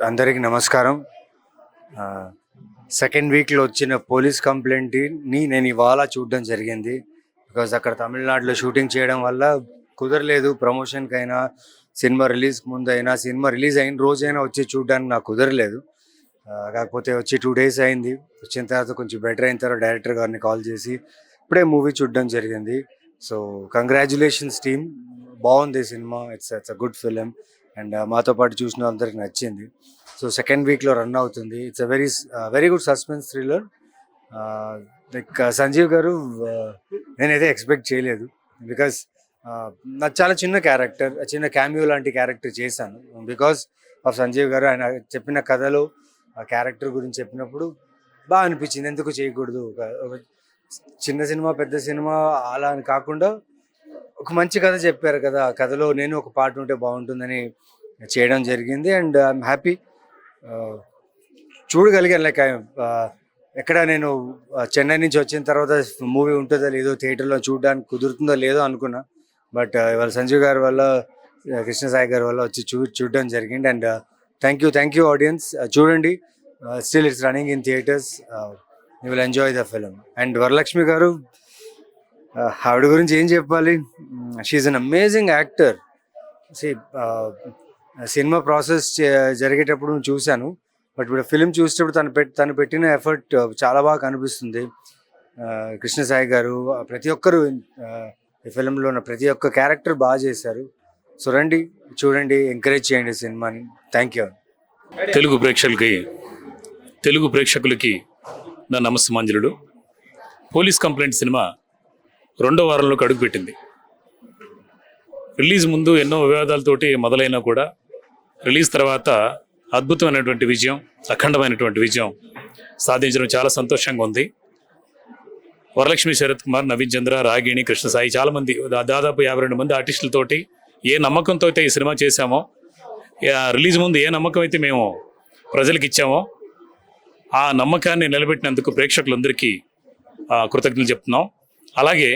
అందరికీ నమస్కారం. సెకండ్ వీక్లో వచ్చిన పోలీస్ కంప్లైంట్ని నేను ఇవాళ చూడడం జరిగింది. బికాజ్ అక్కడ తమిళనాడులో షూటింగ్ చేయడం వల్ల కుదరలేదు. ప్రమోషన్కైనా, సినిమా రిలీజ్కి ముందు అయినా, సినిమా రిలీజ్ అయిన రోజైనా వచ్చి చూడడానికి నాకు కుదరలేదు. కాకపోతే వచ్చి 2 days అయింది. వచ్చిన తర్వాత కొంచెం బెటర్ అయిన తర్వాత డైరెక్టర్ గారిని కాల్ చేసి ఇప్పుడే మూవీ చూడడం జరిగింది. సో కంగ్రాచ్యులేషన్స్ టీమ్, బాగుంది సినిమా. It's a good film and మాతో పాటు చూసిన అందరికి నచ్చింది. సో సెకండ్ వీక్లో రన్ అవుతుంది. It's a very good suspense thriller. Like Sanjeev garu నేనైతే ఎక్స్పెక్ట్ చేయలేదు. బికాస్ నాకు చాలా చిన్న క్యారెక్టర్, చిన్న క్యామియో లాంటి క్యారెక్టర్ చేశాను. బికాస్ ఆఫ్ సంజీవ్ గారు ఆయన చెప్పిన కథలో ఆ క్యారెక్టర్ గురించి చెప్పినప్పుడు బాగా అనిపించింది. ఎందుకు చేయకూడదు, ఒక చిన్న సినిమా పెద్ద సినిమా అలా అని కాకుండా ఒక మంచి కథ చెప్పారు కదా, ఆ కథలో నేను ఒక పార్ట్ ఉంటే బాగుంటుందని చేయడం జరిగింది. And I'm happy. చూడగలిగాను. లైక్ ఎక్కడ నేను చెన్నై నుంచి వచ్చిన తర్వాత మూవీ ఉంటుందో లేదో, థియేటర్లో చూడడానికి కుదురుతుందో లేదో అనుకున్నా. బట్ ఇవాళ సంజీవ్ గారి వల్ల, కృష్ణ సాయి గారి వల్ల వచ్చి చూడడం జరిగింది. And thank you audience. చూడండి, still it's running in theatres. You will enjoy the film. And Varalakshmi garu, ఆవిడ గురించి ఏం చెప్పాలి, షీఈ్ అన్ అమేజింగ్ యాక్టర్. సినిమా ప్రాసెస్ జరిగేటప్పుడు చూశాను, బట్ ఇప్పుడు ఫిలిం చూసేటప్పుడు తను పెట్టిన ఎఫర్ట్ చాలా బాగా కనిపిస్తుంది. కృష్ణ సాయి గారు, ప్రతి ఒక్కరు ఈ ఫిలింలో ఉన్న ప్రతి ఒక్క క్యారెక్టర్ బాగా చేశారు. సో రండి, చూడండి, ఎంకరేజ్ చేయండి సినిమాని. Thank you. తెలుగు ప్రేక్షకులకి నా నమస్సమాంజలుడు. పోలీస్ కంప్లైంట్ సినిమా 2వ వారంలోకి అడుగుపెట్టింది. రిలీజ్ ముందు ఎన్నో వివాదాలతోటి మొదలైనా కూడా రిలీజ్ తర్వాత అద్భుతమైనటువంటి విజయం, అఖండమైనటువంటి విజయం సాధించడం చాలా సంతోషంగా ఉంది. వరలక్ష్మి, శరత్ కుమార్, నవీన్ చంద్ర, రాగిణి, కృష్ణ సాయి, చాలామంది, దాదాపు 52 మంది ఆర్టిస్టులతోటి ఏ నమ్మకంతో అయితే ఈ సినిమా చేశామో, రిలీజ్ ముందు ఏ నమ్మకం అయితే మేము ప్రజలకు ఇచ్చామో ఆ నమ్మకాన్ని నిలబెట్టినందుకు ప్రేక్షకులందరికీ కృతజ్ఞతలు చెప్తున్నాం. అలాగే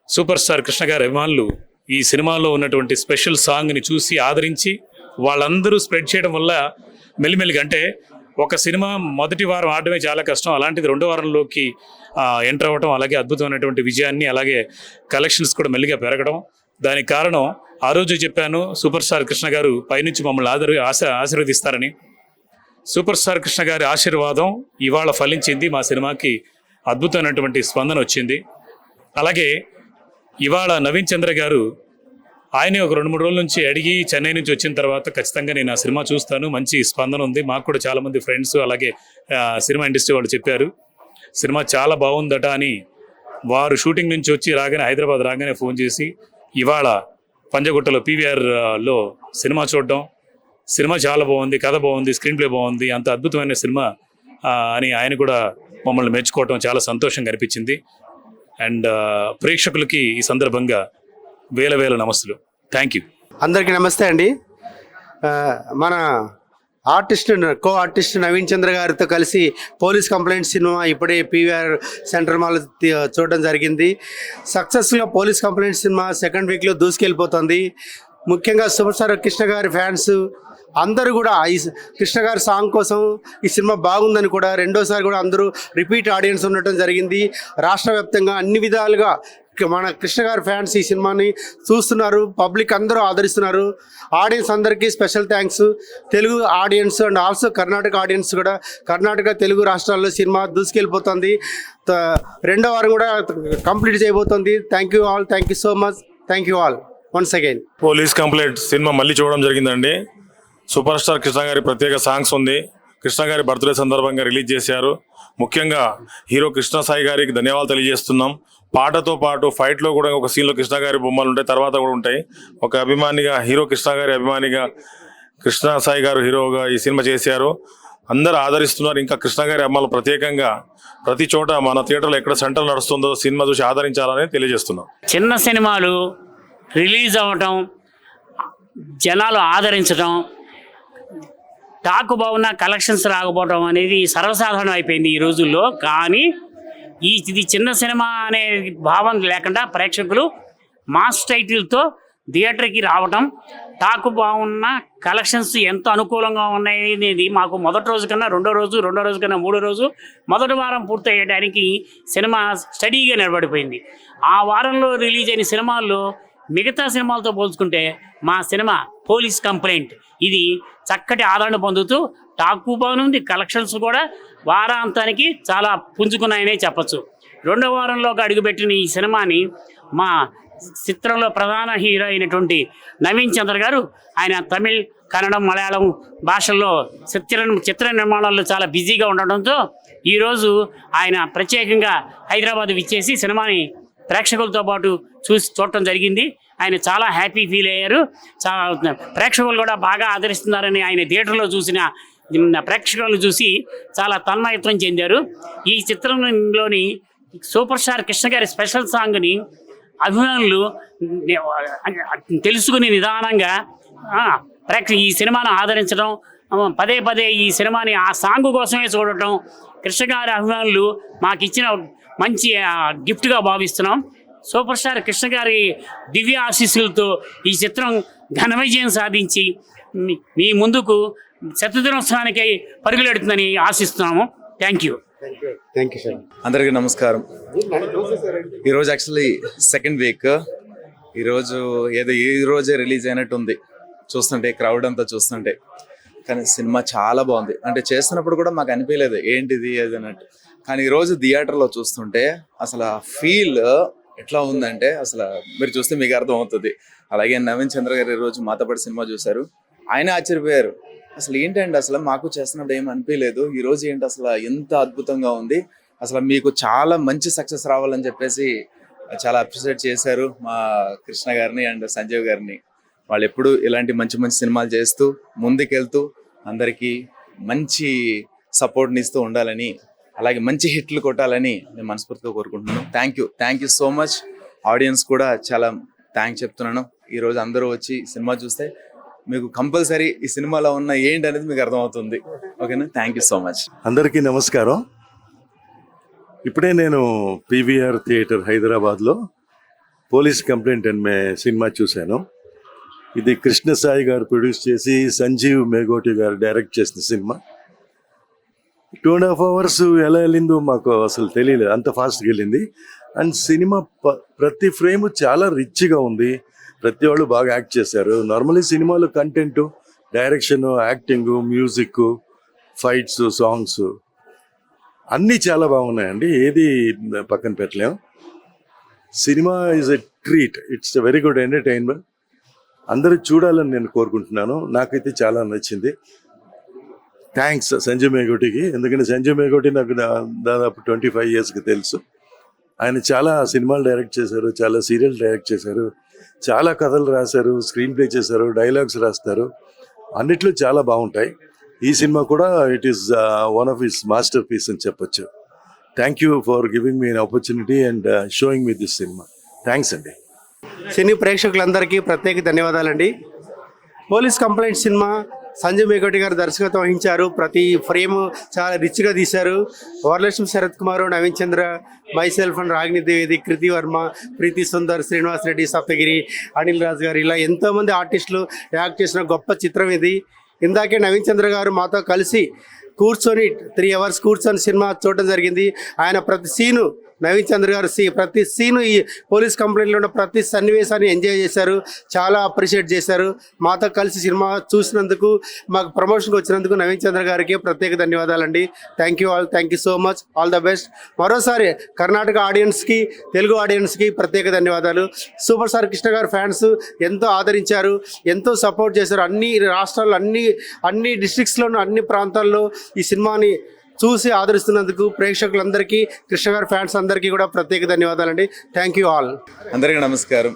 సూపర్ స్టార్ కృష్ణ గారి అభిమానులు ఈ సినిమాలో ఉన్నటువంటి స్పెషల్ సాంగ్ని చూసి ఆదరించి వాళ్ళందరూ స్ప్రెడ్ చేయడం వల్ల మెల్లిమెల్లిగా, అంటే ఒక సినిమా మొదటి వారం ఆడడమే చాలా కష్టం, అలాంటిది 2వ వారంలోకి ఎంటర్ అవ్వడం, అలాగే అద్భుతమైనటువంటి విజయాన్ని, అలాగే కలెక్షన్స్ కూడా మెల్లిగా పెరగడం. దానికి కారణం ఆ రోజు చెప్పాను, సూపర్ స్టార్ కృష్ణ గారు పైనుంచి మమ్మల్ని ఆశీర్వదిస్తారని. సూపర్ స్టార్ కృష్ణ గారి ఆశీర్వాదం ఇవాళ ఫలించింది. మా సినిమాకి అద్భుతమైనటువంటి స్పందన వచ్చింది. అలాగే ఇవాళ నవీన్ చంద్ర గారు, ఆయనే ఒక 2-3 రోజుల నుంచి అడిగి చెన్నై నుంచి వచ్చిన తర్వాత ఖచ్చితంగా నేను ఆ సినిమా చూస్తాను, మంచి స్పందన ఉంది, మాకు కూడా చాలామంది ఫ్రెండ్స్ అలాగే సినిమా ఇండస్ట్రీ వాళ్ళు చెప్పారు సినిమా చాలా బాగుందట అని. వారు షూటింగ్ నుంచి వచ్చి హైదరాబాద్ రాగానే ఫోన్ చేసి ఇవాళ పంజగుట్టలో PVRలో సినిమా చూడడం, సినిమా చాలా బాగుంది, కథ బాగుంది, స్క్రీన్ ప్లే బాగుంది, అంత అద్భుతమైన సినిమా అని ఆయన కూడా మమ్మల్ని మెచ్చుకోవటం చాలా సంతోషంగా అనిపించింది. అండ్ ప్రేక్షకులకి ఈ సందర్భంగా వేల నమస్తులు. Thank you. అందరికీ నమస్తే అండి. మన కో ఆర్టిస్ట్ నవీన్ చంద్ర గారితో కలిసి పోలీస్ కంప్లైంట్ సినిమా ఇప్పుడే PVR సెంటర్ మాల్ చూడడం జరిగింది. సక్సెస్ఫుల్గా పోలీస్ కంప్లైంట్ సినిమా సెకండ్ వీక్లో దూసుకెళ్ళిపోతుంది. ముఖ్యంగా సూపర్ స్టార్ కృష్ణ గారి ఫ్యాన్స్ అందరూ కూడా ఈ కృష్ణ గారి సాంగ్ కోసం ఈ సినిమా బాగుందని కూడా రెండోసారి కూడా అందరూ రిపీట్ ఆడియన్స్ ఉండటం జరిగింది. రాష్ట్ర వ్యాప్తంగా అన్ని విధాలుగా మన కృష్ణ గారి ఫ్యాన్స్ ఈ సినిమాని చూస్తున్నారు, పబ్లిక్ అందరూ ఆదరిస్తున్నారు. ఆడియన్స్ అందరికీ special thanks. Telugu audience and also Karnataka audience కూడా, కర్ణాటక తెలుగు రాష్ట్రాల్లో సినిమా దూసుకెళ్ళిపోతుంది. 2వ వారం కూడా కంప్లీట్ చేయబోతుంది. Thank you all, thank you so much, thank you all once again. Police complaint cinema మళ్ళీ చూడడం జరిగిందండి. సూపర్ స్టార్ కృష్ణ గారి ప్రత్యేక సాంగ్స్ ఉంది. కృష్ణ గారి బర్త్డే సందర్భంగా రిలీజ్ చేశారు. ముఖ్యంగా హీరో కృష్ణ సాయి గారికి ధన్యవాదాలు తెలియజేస్తున్నాం. పాటతో పాటు ఫైట్లో కూడా ఒక సీన్లో కృష్ణ గారి బొమ్మలు ఉంటాయి, తర్వాత కూడా ఉంటాయి. ఒక అభిమానిగా, హీరో కృష్ణ గారి అభిమానిగా కృష్ణ సాయి గారు హీరోగా ఈ సినిమా చేశారు. అందరూ ఆదరిస్తున్నారు. ఇంకా కృష్ణ గారి అమ్మాయిలు ప్రత్యేకంగా ప్రతి చోట మన థియేటర్లో ఎక్కడ సెంటర్ నడుస్తుందో సినిమా చూసి ఆదరించాలని తెలియజేస్తున్నాం. చిన్న సినిమాలు రిలీజ్ అవ్వటం, జనాలు ఆదరించడం, టాక్ బాగున్నా కలెక్షన్స్ రాకపోవడం అనేది సర్వసాధారణం అయిపోయింది ఈ రోజుల్లో. కానీ ఇది చిన్న సినిమా అనే భావన లేకుండా ప్రేక్షకులు మాస్ టైటిల్తో థియేటర్కి రావటం, టాక్ బాగున్నా కలెక్షన్స్ ఎంత అనుకూలంగా ఉన్నాయి అనేది మాకు మొదటి రోజు కన్నా రెండో రోజు కన్నా మూడో రోజు మొదటి వారం పూర్తయ్యడానికి సినిమా స్టడీగా నిలబడిపోయింది. ఆ వారంలో రిలీజ్ అయిన సినిమాల్లో మిగతా సినిమాలతో పోల్చుకుంటే మా సినిమా పోలీస్ కంప్లైంట్ ఇది చక్కటి ఆదరణ పొందుతూ టాక్ బాగుంది, కలెక్షన్స్ కూడా వారాంతానికి చాలా పుంజుకున్నాయనే చెప్పచ్చు. రెండో వారంలోకి అడుగుపెట్టిన ఈ సినిమాని మా చిత్రంలో ప్రధాన హీరో అయినటువంటి నవీన్ చంద్ర గారు, ఆయన తమిళ్, కన్నడం, మలయాళం భాషల్లో చిత్ర నిర్మాణాల్లో చాలా బిజీగా ఉండడంతో ఈరోజు ఆయన ప్రత్యేకంగా హైదరాబాద్ విచ్చేసి సినిమాని ప్రేక్షకులతో పాటు చూడటం జరిగింది. ఆయన చాలా హ్యాపీ ఫీల్ అయ్యారు. ప్రేక్షకులు కూడా బాగా ఆదరిస్తున్నారని ఆయన థియేటర్లో చూసిన ప్రేక్షకులను చూసి చాలా తన్మయత్వం చెందారు. ఈ చిత్రంలోని సూపర్ స్టార్ కృష్ణ గారి స్పెషల్ సాంగ్ని అభిమానులు తెలుసుకుని నిదానంగా ఈ సినిమాను ఆదరించడం, పదే పదే ఈ సినిమాని ఆ సాంగ్ కోసమే చూడటం కృష్ణ గారి అభిమానులు మాకు ఇచ్చిన మంచి గిఫ్ట్గా భావిస్తున్నాం. సూపర్ స్టార్ కృష్ణ గారి దివ్య ఆశీస్సులతో ఈ చిత్రం ఘన విజయం సాధించి మీ ముందుకు శతదినోత్సవానికి పరుగులెడుతుందని ఆశిస్తున్నాము. Thank you sir. అందరికీ నమస్కారం. ఈరోజు యాక్చువల్లీ సెకండ్ వీక్. ఈరోజు ఈ రోజే రిలీజ్ అయినట్టు ఉంది చూస్తుంటే, క్రౌడ్ అంతా చూస్తుంటే. కానీ సినిమా చాలా బాగుంది. అంటే చేస్తున్నప్పుడు కూడా మాకు అనిపించలేదు ఏంటిది అది అన్నట్టు. కానీ ఈరోజు థియేటర్లో చూస్తుంటే అసలు ఫీల్ ఎట్లా ఉందంటే అసలు మీరు చూస్తే మీకు అర్థం అవుతుంది. అలాగే నవీన్ చంద్ర గారు ఈరోజు మాతో పాటు సినిమా చూశారు. ఆయన ఆశ్చర్యపోయారు. అసలు ఏంటంటే అసలు మాకు చేస్తున్నప్పుడు ఏం అనిపించలేదు, ఈరోజు ఏంటి అసలు ఎంత అద్భుతంగా ఉంది, అసలు మీకు చాలా మంచి సక్సెస్ రావాలని చెప్పేసి చాలా అప్రిషియేట్ చేశారు మా కృష్ణ గారిని అండ్ సంజీవ్ గారిని. వాళ్ళు ఎప్పుడు ఇలాంటి మంచి మంచి సినిమాలు చేస్తూ ముందుకెళ్తూ అందరికీ మంచి సపోర్ట్ని ఇస్తూ ఉండాలని, అలాగే మంచి హిట్లు కొట్టాలని నేను మనస్ఫూర్తిగా కోరుకుంటున్నాను. Thank you so much. Audience కూడా చాలా థ్యాంక్స్ చెప్తున్నాను. ఈరోజు అందరూ వచ్చి సినిమా చూస్తే మీకు కంపల్సరీ ఈ సినిమాలో ఉన్న ఏంటి అనేది మీకు అర్థమవుతుంది. ఓకేనా? Thank you so much. అందరికీ నమస్కారం. ఇప్పుడే నేను పీవీఆర్ థియేటర్ హైదరాబాద్లో పోలీస్ కంప్లైంట్ అనే సినిమా చూశాను. ఇది కృష్ణ సాయి గారు ప్రొడ్యూస్ చేసి సంజీవ్ మేఘోటి గారు డైరెక్ట్ చేసిన సినిమా. 2.5 hours ఎలా వెళ్ళిందో మాకు అసలు తెలియలేదు, అంత ఫాస్ట్గా వెళ్ళింది. అండ్ సినిమా ప్రతి ఫ్రేమ్ చాలా రిచ్గా ఉంది. ప్రతి వాళ్ళు బాగా యాక్ట్ చేశారు. నార్మల్లీ సినిమాలో content, direction, acting, music, fights, songs అన్నీ చాలా బాగున్నాయండి. ఏది పక్కన పెట్టలేము. Cinema is a treat. It's a very good entertainment. అందరూ చూడాలని నేను కోరుకుంటున్నాను. నాకైతే చాలా నచ్చింది. థ్యాంక్స్ సంజయ్ మేఘోటికి. ఎందుకంటే సంజయ్ మేఘోటి నాకు దాదాపు 25 yearsకి తెలుసు. ఆయన చాలా సినిమాలు డైరెక్ట్ చేశారు, చాలా సీరియల్ డైరెక్ట్ చేశారు, చాలా కథలు రాశారు, స్క్రీన్ ప్లే చేశారు, డైలాగ్స్ రాస్తారు, అన్నిట్లో చాలా బాగుంటాయి. ఈ సినిమా కూడా it is one of his masterpiece అని చెప్పొచ్చు. Thank you for giving me an opportunity and showing me this cinema. Thanks అండి. సినీ ప్రేక్షకులందరికీ ప్రత్యేక ధన్యవాదాలండి. Police complaint cinema Sanjay Meghoti garu దర్శకత్వం వహించారు. ప్రతి ఫ్రేమ్ చాలా రిచ్గా తీశారు. వరలక్ష్మి శరత్ కుమార్, నవీన్ చంద్ర, మైసెల్ఫ్ అండ్ రాగిణి ద్వివేది, కృతి వర్మ, ప్రీతి సుందర్, శ్రీనివాస్ రెడ్డి, సప్తగిరి, అనిల్ రాజ్ గారు, ఇలా ఎంతోమంది ఆర్టిస్టులు యాక్ట్ చేసిన గొప్ప చిత్రం ఇది. ఇందాకే నవీన్ చంద్ర గారు మాతో కలిసి కూర్చొని 3 hours కూర్చొని సినిమా చూడటం జరిగింది. ఆయన ప్రతి సీను, నవీన్ చంద్ర గారు ప్రతి సీను ఈ పోలీస్ కంప్లైంట్లో ఉన్న ప్రతి సన్నివేశాన్ని ఎంజాయ్ చేశారు, చాలా అప్రిషియేట్ చేశారు. మాతో కలిసి సినిమా చూసినందుకు, మాకు ప్రమోషన్కి వచ్చినందుకు నవీన్ చంద్ర గారికి ప్రత్యేక ధన్యవాదాలండి. Thank you so much. All the best. మరోసారి కర్ణాటక ఆడియన్స్కి, తెలుగు ఆడియన్స్కి ప్రత్యేక ధన్యవాదాలు. సూపర్ స్టార్ కృష్ణ గారు ఫ్యాన్స్ ఎంతో ఆదరించారు, ఎంతో సపోర్ట్ చేశారు. అన్ని రాష్ట్రాల్లో, అన్ని డిస్ట్రిక్ట్స్లోనూ, అన్ని ప్రాంతాల్లో ఈ సినిమాని చూసి ఆదరిస్తున్నందుకు ప్రేక్షకులందరికీ, కృష్ణ గారి ఫ్యాన్స్ అందరికీ కూడా ప్రత్యేక ధన్యవాదాలండి. Thank you all. అందరికీ నమస్కారం.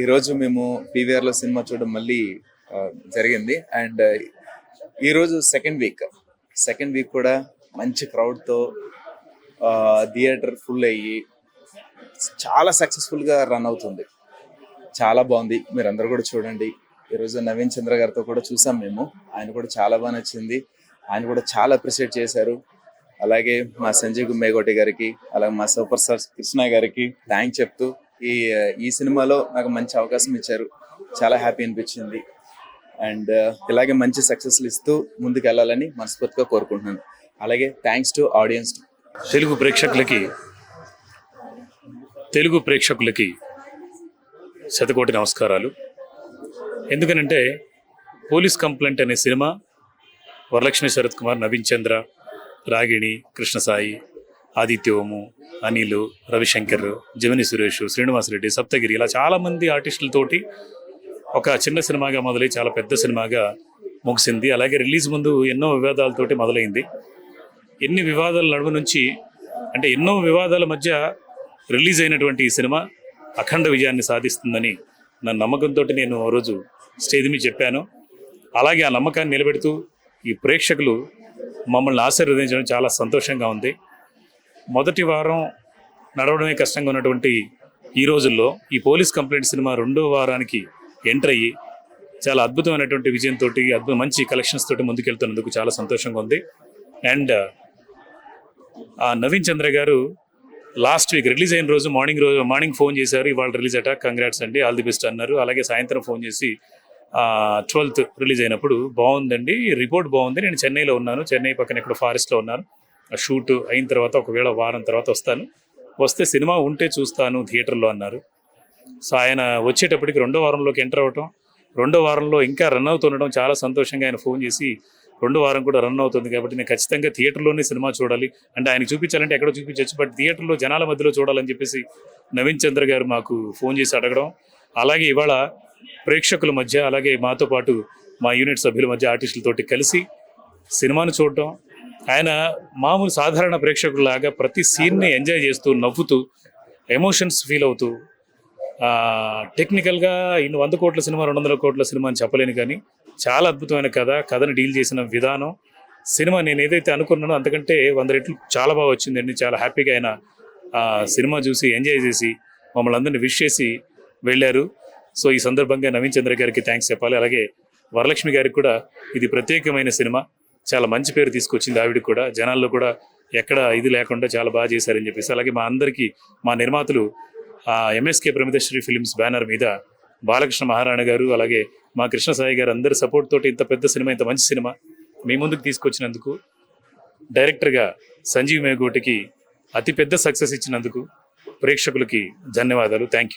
ఈరోజు మేము పీవీఆర్లో సినిమా చూడడం మళ్ళీ జరిగింది. అండ్ ఈరోజు సెకండ్ వీక్ కూడా మంచి క్రౌడ్తో థియేటర్ ఫుల్ అయ్యి చాలా సక్సెస్ఫుల్గా రన్ అవుతుంది. చాలా బాగుంది. మీరు అందరూ కూడా చూడండి. ఈరోజు నవీన్ చంద్ర గారితో కూడా చూసాం మేము. ఆయన కూడా చాలా బాగా నచ్చింది. ఆయన కూడా చాలా అప్రిషియేట్ చేశారు. అలాగే మా సంజీవ్ మేఘోటి గారికి, అలాగే మా సూపర్ స్టార్ కృష్ణ గారికి థ్యాంక్స్ చెప్తూ ఈ సినిమాలో నాకు మంచి అవకాశం ఇచ్చారు. చాలా హ్యాపీ అనిపించింది. అండ్ ఇలాగే మంచి సక్సెస్లు ఇస్తూ ముందుకు వెళ్ళాలని మనస్ఫూర్తిగా కోరుకుంటున్నాను. అలాగే థ్యాంక్స్ టు ఆడియన్స్. తెలుగు ప్రేక్షకులకి శతకోటి నమస్కారాలు. ఎందుకనంటే పోలీస్ కంప్లైంట్ అనే సినిమా వరలక్ష్మి శరత్ కుమార్, నవీన్ చంద్ర, రాగిణి, కృష్ణసాయి, ఆదిత్యవము, అనిల్, రవిశంకర్, జమిని సురేష్, శ్రీనివాసరెడ్డి, సప్తగిరి ఇలా చాలామంది ఆర్టిస్టులతోటి ఒక చిన్న సినిమాగా మొదలై చాలా పెద్ద సినిమాగా ముగిసింది. అలాగే రిలీజ్ ముందు ఎన్నో వివాదాలతోటి మొదలైంది. ఎన్ని వివాదాల నడుమ నుంచి అంటే ఎన్నో వివాదాల మధ్య రిలీజ్ అయినటువంటి ఈ సినిమా అఖండ విజయాన్ని సాధిస్తుందని నా నమ్మకంతో నేను ఆ రోజు స్టేజ్ మీద చెప్పాను. అలాగే ఆ నమ్మకాన్ని నిలబెడుతూ ఈ ప్రేక్షకులు మమ్మల్ని ఆశీర్వదించడం చాలా సంతోషంగా ఉంది. మొదటి వారం నడవడమే కష్టంగా ఉన్నటువంటి ఈ రోజుల్లో ఈ పోలీస్ కంప్లైంట్ సినిమా రెండో వారానికి ఎంటర్ అయ్యి చాలా అద్భుతమైనటువంటి విజయంతో మంచి కలెక్షన్స్ తోటి ముందుకెళ్తున్నందుకు చాలా సంతోషంగా ఉంది. అండ్ నవీన్ చంద్ర గారు లాస్ట్ వీక్ రిలీజ్ అయిన రోజు మార్నింగ్ ఫోన్ చేశారు, ఇవాళ రిలీజ్ అట, కంగ్రాట్స్ అండి, ఆల్ ది బెస్ట్ అన్నారు. అలాగే సాయంత్రం ఫోన్ చేసి 12th రిలీజ్ అయినప్పుడు బాగుందండి, రిపోర్ట్ బాగుంది, నేను చెన్నైలో ఉన్నాను, చెన్నై పక్కన ఇక్కడ ఫారెస్ట్లో ఉన్నాను, ఆ షూట్ అయిన తర్వాత ఒకవేళ వారం తర్వాత వస్తే సినిమా ఉంటే చూస్తాను థియేటర్లో అన్నారు. సో ఆయన వచ్చేటప్పటికి రెండో వారంలోకి ఎంటర్ అవ్వటం, రెండో వారంలో ఇంకా రన్ అవుతుండడం చాలా సంతోషంగా ఆయన ఫోన్ చేసి రెండో వారం కూడా రన్ అవుతుంది కాబట్టి నేను ఖచ్చితంగా థియేటర్లోనే సినిమా చూడాలి అంటే ఆయనకు చూపించాలంటే ఎక్కడో చూపించవచ్చు, బట్ థియేటర్లో జనాల మధ్యలో చూడాలని చెప్పేసి నవీన్ చంద్ర గారు మాకు ఫోన్ చేసి అడగడం. అలాగే ఇవాళ ప్రేక్షకుల మధ్య అలాగే మాతో పాటు మా యూనిట్ సభ్యుల మధ్య ఆర్టిస్టులతోటి కలిసి సినిమాను చూడటం, ఆయన మామూలు సాధారణ ప్రేక్షకులాగా ప్రతి సీన్ని ఎంజాయ్ చేస్తూ నవ్వుతూ ఎమోషన్స్ ఫీల్ అవుతూ టెక్నికల్గా 100 కోట్ల సినిమా 200 కోట్ల సినిమా అని చెప్పలేను కానీ చాలా అద్భుతమైన కథను డీల్ చేసిన విధానం, సినిమా నేను ఏదైతే అనుకున్నానో అంతకంటే 100 రెట్లు చాలా బాగా వచ్చిందండి. చాలా హ్యాపీగా ఆయన సినిమా చూసి ఎంజాయ్ చేసి మమ్మల్ని అందరినీ విష్ చేసి వెళ్ళారు. సో ఈ సందర్భంగా నవీన్ చంద్ర గారికి థ్యాంక్స్ చెప్పాలి. అలాగే వరలక్ష్మి గారికి కూడా ఇది ప్రత్యేకమైన సినిమా, చాలా మంచి పేరు తీసుకొచ్చింది ఆవిడకి కూడా, జనాల్లో కూడా ఎక్కడ ఇది లేకుండా చాలా బాగా చేశారని చెప్పేసి. అలాగే మా అందరికీ మా నిర్మాతలు ఎంఎస్కే ప్రమితశ్రీ ఫిలిమ్స్ బ్యానర్ మీద బాలకృష్ణ మహారాణ గారు అలాగే మా కృష్ణసాయి గారు అందరి సపోర్ట్ తోటి ఇంత పెద్ద సినిమా, ఇంత మంచి సినిమా మీ ముందుకు తీసుకొచ్చినందుకు, డైరెక్టర్గా సంజీవ్ మేగోటికి అతిపెద్ద సక్సెస్ ఇచ్చినందుకు ప్రేక్షకులకి ధన్యవాదాలు. Thank you.